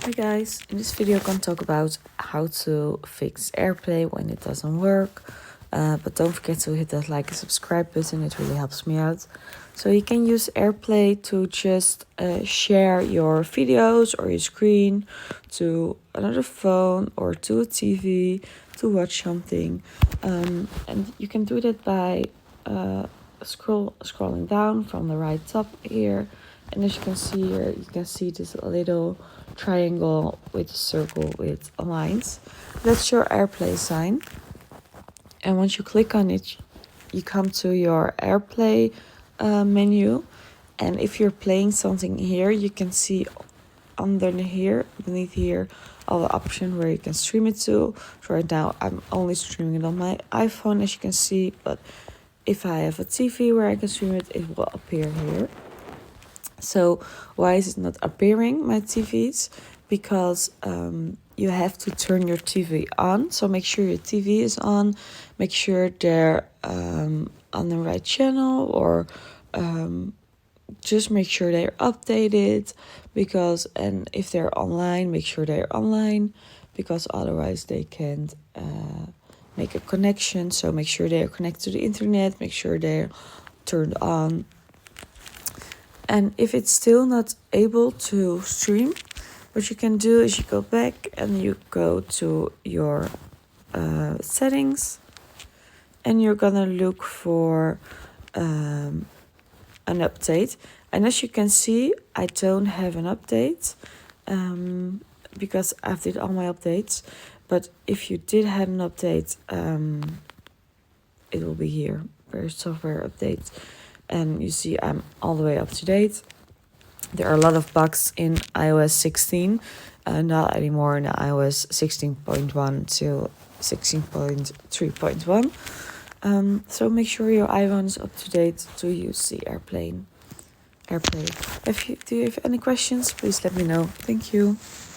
Hi guys, in this video I'm going to talk about how to fix AirPlay when it doesn't work. But don't forget to hit that like and subscribe button, it really helps me out. So you can use AirPlay to just share your videos or your screen to another phone or to a TV to watch something. And you can do that by scrolling down from the right top here. And as you can see here, you can see this little triangle with a circle with lines. That's your AirPlay sign. And once you click on it, you come to your AirPlay menu. And if you're playing something here, you can see beneath here, all the options where you can stream it to. So right now I'm only streaming it on my iPhone, as you can see. But if I have a TV where I can stream it, it will appear here. So why is it not appearing, my TVs? Because you have to turn your TV on. So make sure your TV is on. Make sure they're on the right channel, or just make sure they're updated. And if they're online, make sure they're online, because otherwise they can't make a connection. So make sure they are connected to the internet. Make sure they're turned on. And if it's still not able to stream, what you can do is you go back and you go to your settings, and you're gonna look for an update. And as you can see, I don't have an update because I've did all my updates. But if you did have an update, it will be here, where software updates. And you see I'm all the way up to date. There are a lot of bugs in iOS 16, not anymore in iOS 16.1 to 16.3.1. So make sure your iPhone is up to date to use the AirPlay. Do you have any questions? Please let me know. Thank you.